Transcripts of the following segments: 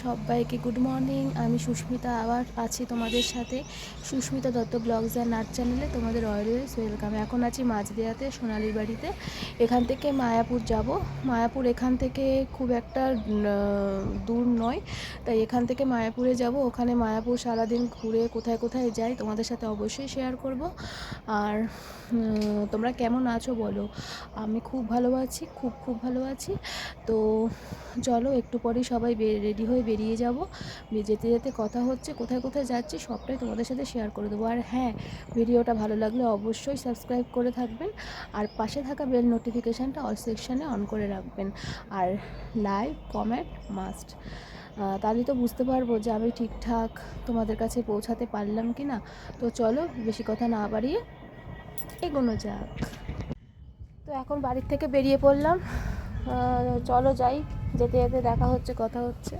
সবাইকে good morning. আমি সুস্মিতা আবার আছি তোমাদের সাথে সুস্মিতা দত্ত ব্লগস অ্যান্ড নাচ চ্যানেলে। তোমাদের অলওয়েজ ওয়েলকাম। এখন আছি মাঝদিয়াতে সোনালির বাড়িতে। এখান থেকে মায়াপুর যাব। মায়াপুর এখান থেকে খুব একটা দূর নয়, তাই এখান থেকে মায়াপুরে যাব। ওখানে মায়াপুর সারাদিন ঘুরে কোথায় কোথায় যাই তোমাদের সাথে অবশ্যই শেয়ার করব। আর তোমরা কেমন আছো বলো? আমি খুব ভালো আছি, খুব ভালো আছি। তো চলো একটু পরেই সবাই রেডি হয়ে বেরিয়ে যাব। যেতে যেতে কথা হচ্ছে, কোথায় কোথায় যাচ্ছি সবটাই তোমাদের সাথে শেয়ার করে দেবো। আর হ্যাঁ, ভিডিওটা ভালো লাগলে অবশ্যই সাবস্ক্রাইব করে থাকবেন, আর পাশে থাকা বেল নোটিফিকেশানটা অল সেকশানে অন করে রাখবেন। আর লাইক কমেন্ট মাস্ট, তাহলে তো বুঝতে পারবো যে আমি ঠিকঠাক তোমাদের কাছে পৌঁছাতে পারলাম কি না। তো চলো বেশি কথা না বাড়িয়ে এগোনো যাক। তো এখন বাড়ির থেকে বেরিয়ে পড়লাম। চলো যাই, যেতে যেতে দেখা হচ্ছে, কথা হচ্ছে।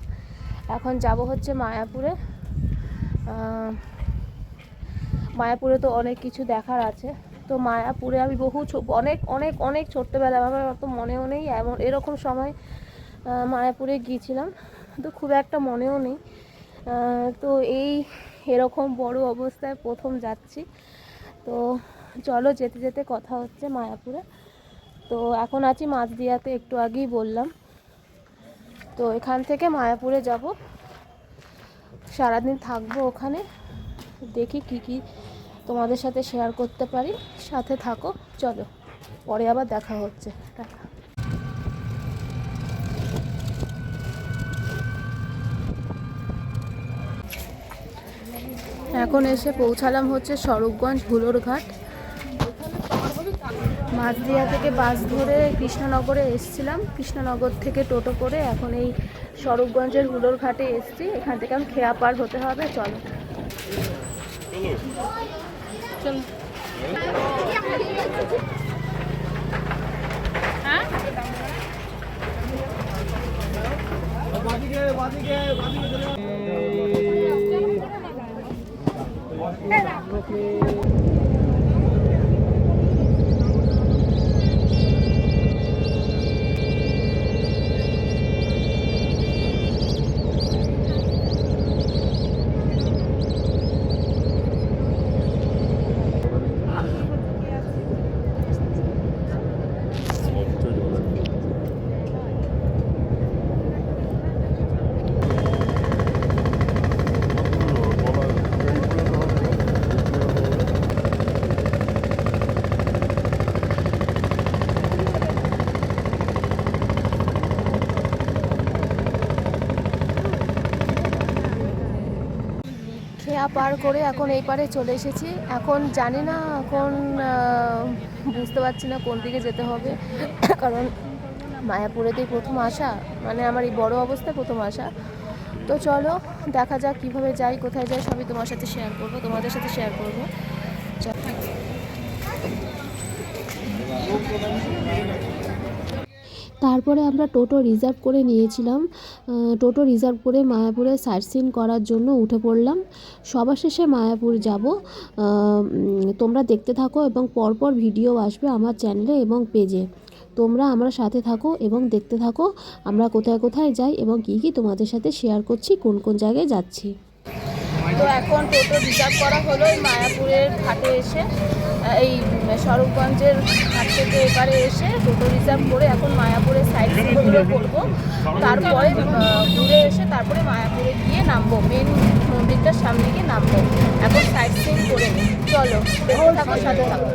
এখন যাব হচ্ছে মায়াপুরে। মায়াপুরে তো অনেক কিছু দেখার আছে। তো মায়াপুরে আমি অনেক অনেক অনেক ছোট্টবেলায়, আমার অত মনেও নেই, এরকম সময় মায়াপুরে গিয়েছিলাম, তো খুব একটা মনেও নেই। তো এরকম বড় অবস্থায় প্রথম যাচ্ছি। তো চলো যেতে যেতে কথা হচ্ছে মায়াপুরে। তো এখন আছি মাঝদিয়াতে, একটু আগেই বললাম। তো এখান থেকে মায়াপুরে যাব, সারাদিন থাকবো ওখানে। দেখি কি তোমাদের সাথে শেয়ার করতে পারি, সাথে থাকো। চলো পরে আবার দেখা হচ্ছে, টাটা। এখন এসে পৌঁছালাম হচ্ছে স্বরূপগঞ্জ হুলোর ঘাট। মাঝদিয়া থেকে বাস ধরে কৃষ্ণনগরে এসেছিলাম, কৃষ্ণনগর থেকে টোটো করে এখন এই স্বরূপগঞ্জের হুলোর ঘাটে এসেছি। এখান থেকে আমি খেয়া পার হতে হবে। চলো চলো। খেয়া পার করে এখন এই পারে চলে এসেছি। এখন জানি না, এখন বুঝতে পারছি না কোন দিকে যেতে হবে, কারণ মায়াপুরেতেই প্রথম আসা, মানে আমার এই বড় অবস্থায় প্রথম আসা। তো চলো দেখা যাক কীভাবে যাই, কোথায় যাই, সবই তোমার সাথে শেয়ার করবো, তোমাদের সাথে শেয়ার করবো। তারপরে আমরা টোটো রিজার্ভ করে নিয়েছিলাম। টোটো রিজার্ভ করে মায়াপুরে সাইট সিন করার জন্য উঠে পড়লাম। সবার শেষে মায়াপুর যাব। তোমরা দেখতে থাকো এবং পরপর ভিডিও আসবে আমার চ্যানেলে এবং পেজে। তোমরা আমার সাথে থাকো এবং দেখতে থাকো আমরা কোথায় কোথায় যাই এবং কী তোমাদের সাথে শেয়ার করছি, কোন কোন জায়গায় যাচ্ছি। তো এখন টোটো রিজার্ভ করা হলো এই মায়াপুরের ঘাটে এসে, এই স্বরূপগঞ্জের ঘাট থেকে এবারে এসে টোটো রিজার্ভ করে এখন মায়াপুরের সাইড সিনগুলো করবো। তারপরে ঘুরে এসে তারপরে মায়াপুরে গিয়ে নামবো, মেন মন্দিরটার সামনে গিয়ে নামবো। এখন সাইড সিন করে নিই, চলো দেখতে থাকো, সাথে থাকো।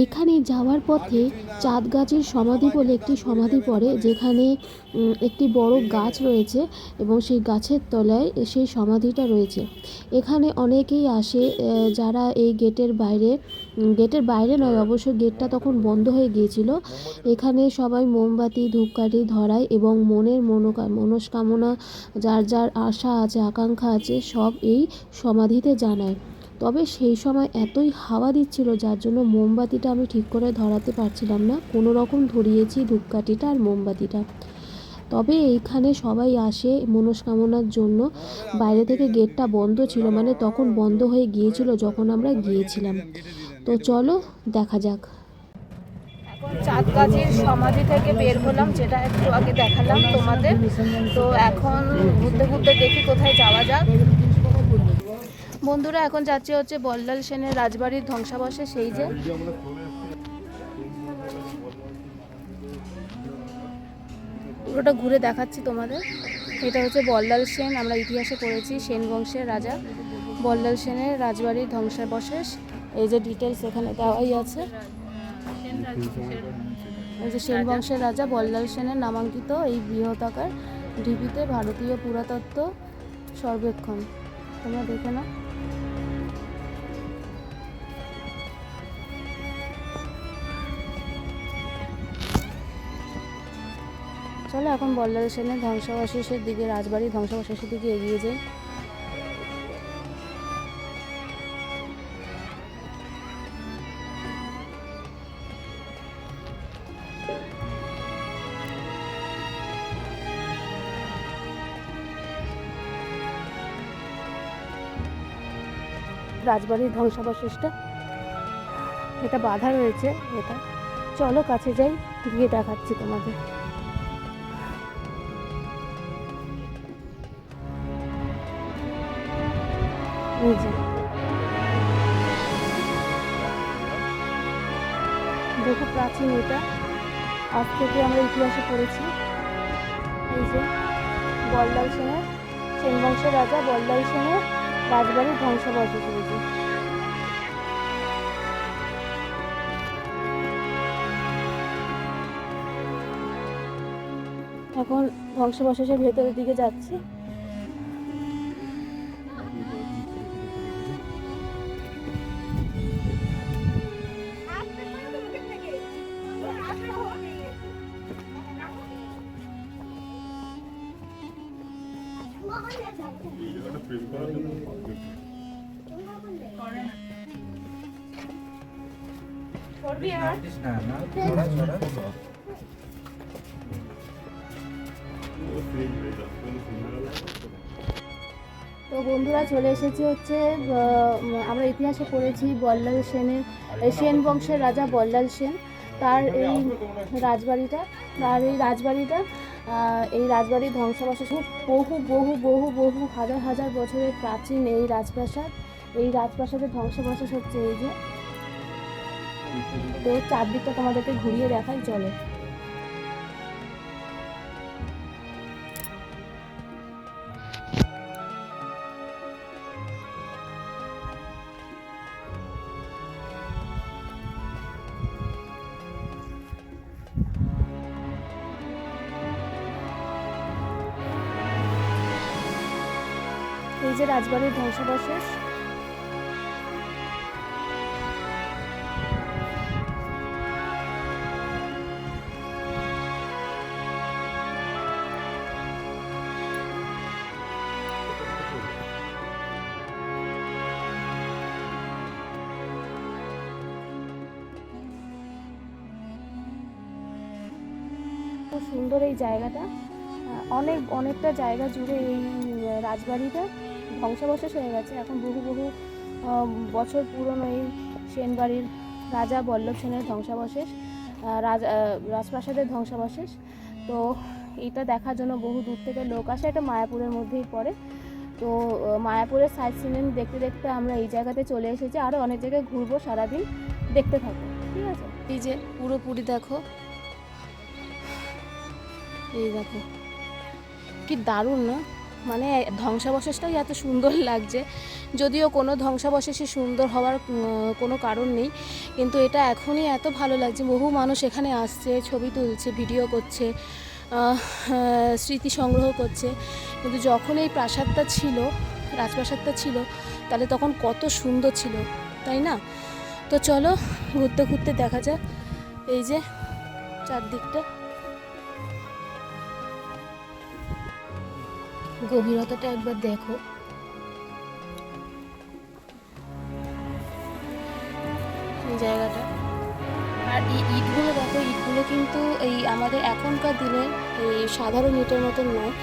এখানে যাওয়ার পথে চাঁদ গাছের সমাধি বলে একটি সমাধি পড়ে, যেখানে একটি বড় গাছ রয়েছে এবং সেই গাছের তলায় সেই সমাধিটা রয়েছে। এখানে অনেকেই আসে যারা এই গেটের বাইরে নয় অবশ্য, গেটটা তখন বন্ধ হয়ে গিয়েছিল। এখানে সবাই মোমবাতি ধূপকাঠি ধরায় এবং মনের মনস্কামনা, যার যার আশা আছে আকাঙ্ক্ষা আছে, সব এই সমাধিতে জানায়। তবে সেই সময় এতই হাওয়া দিচ্ছিল যার জন্য মোমবাতিটা আমি ঠিক করে ধরাতে পারছিলাম না, কোনো রকম ধরিয়েছি ধূপকাঠিটা আর মোমবাতিটা। তবে এইখানে সবাই আসে মনস্কামনার জন্য। বাইরে থেকে গেটটা বন্ধ ছিল, মানে তখন বন্ধ হয়ে গিয়েছিল যখন আমরা গিয়েছিলাম। তো চলো দেখা যাক। এখন চাঁদ গাছের সমাধি থেকে বের হলাম, যেটা একটু আগে দেখালাম তোমাদের। তো এখন ঘুরতে ঘুরতে দেখি কোথায় যাওয়া যাক। বন্ধুরা এখন যাচ্ছি হচ্ছে বল্লাল সেনের রাজবাড়ির ধ্বংসাবশেষ, সেই যে পুরোটা ঘুরে দেখাচ্ছি তোমাদের। এটা হচ্ছে বল্লাল সেন, আমরা ইতিহাসে পড়েছি সেন বংশের রাজা বল্লাল সেনের রাজবাড়ির ধ্বংসাবশেষ। এই যে ডিটেলস এখানে দেওয়াই আছে। এই যে সেন বংশের রাজা বল্লাল সেনের নামাঙ্কিত এই বৃহদাকার ঢিবিতে ভারতীয় পুরাতত্ত্ব সর্বেক্ষণ, তোমরা দেখে নাও। চলো এখন বল্লাল সেনের ধ্বংসাবশেষের দিকে, রাজবাড়ির ধ্বংসাবশেষের দিকে এগিয়ে যাই। রাজবাড়ির ধ্বংসাবশেষটা এটা বাধা রয়েছে, এটা চলো কাছে যাই, গিয়ে দেখাচ্ছি তোমাদের। এই যে বহু প্রাচীন, এটা আজ থেকে আমরা ইতিহাসে পড়েছি। এই যে বল্লাল সেনের, সেন বংশের রাজা বল্লাল সেনের রাজবাড়ির ধ্বংসাবশেষ হয়েছে। এখন ধ্বংসাবশেষের ভেতরের দিকে যাচ্ছি। তো বন্ধুরা চলে এসেছি হচ্ছে, আমরা ইতিহাসে পড়েছি বল্লাল সেনের, সেন বংশের রাজা বল্লাল সেন, তার এই রাজবাড়িটা এই রাজবাড়ির ধ্বংসাবশেষ। বহু বহু বহু বহু হাজার হাজার বছরের প্রাচীন এই রাজপ্রাসাদ, এই রাজপ্রাসাদের ধ্বংসাবশেষ হচ্ছে এই যে। তো চারদিকটা তোমাদেরকে ঘুরিয়ে দেখাই, চলো। এই যে রাজবাড়ির ধ্বংসাবশেষ। খুব সুন্দর এই জায়গাটা, অনেকটা জায়গা জুড়ে এই রাজবাড়িটা ধ্বংসাবশেষ হয়ে গেছে। এখন বহু বহু বছর পুরনো এই সেন বাড়ির রাজা বল্লভ সেনের ধ্বংসাবশেষ, রাজপ্রাসাদের ধ্বংসাবশেষ। তো এটা দেখার জন্য বহু দূর থেকে লোক আসে। এটা মায়াপুরের মধ্যেই পড়ে। তো মায়াপুরের সাইট সিন দেখতে দেখতে আমরা এই জায়গাতে চলে এসেছি, আরও অনেক জায়গায় ঘুরবো, সারাদিন দেখতে থাকবো, ঠিক আছে। এই যে পুরোপুরি দেখো, এই দেখো কি দারুণ না, মানে ধ্বংসাবশেষটাই এত সুন্দর লাগছে, যদিও কোনো ধ্বংসাবশেষে সুন্দর হওয়ার কোনো কারণ নেই, কিন্তু এটা এখনই এত ভালো লাগছে। বহু মানুষ এখানে আসছে, ছবি তুলছে, ভিডিও করছে, স্মৃতি সংগ্রহ করছে। কিন্তু যখন এই প্রাসাদটা ছিল, রাজপ্রাসাদটা ছিল, তাহলে তখন কত সুন্দর ছিল, তাই না? তো চলো ঘুরতে ঘুরতে দেখা যাক এই যে চারদিকটা, গভীরতাটা একবার দেখো। এই জায়গাটা, আর এই ইটগুলো দেখো, ইটগুলো কিন্তু এই আমাদের এখনকার দিনের এই সাধারণ ইটের মতন নয়।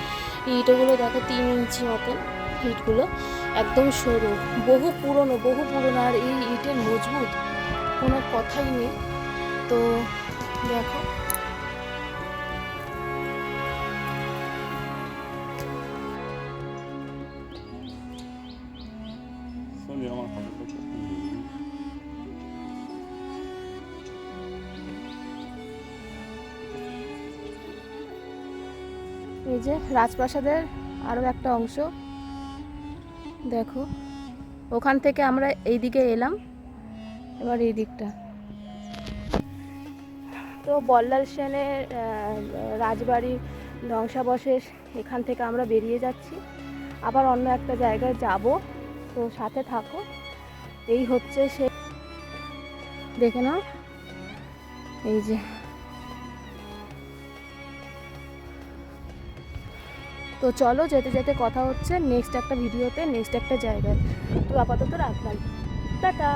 এই ইটগুলো দেখো 3 ইঞ্চি মতন ইটগুলো, একদম সরু, বহু পুরনো, আর এই ইটের মজবুত কোনো কথাই নেই। তো দেখো এই যে রাজপ্রাসাদের আরও একটা অংশ দেখো। ওখান থেকে আমরা এই দিকে এলাম, এবার এই দিকটা। তো বল্লাল সেনের রাজবাড়ির ধ্বংসাবশেষ, এখান থেকে আমরা বেরিয়ে যাচ্ছি, আবার অন্য একটা জায়গায় যাব। তো সাথে থাকো। এই হচ্ছে সে, দেখে নাও এই যে। তো চলো যেতে যেতে কথা হচ্ছে নেক্সট একটা ভিডিওতে, নেক্সট একটা জায়গায়। তো আপাতত রাখলাম, টাটা।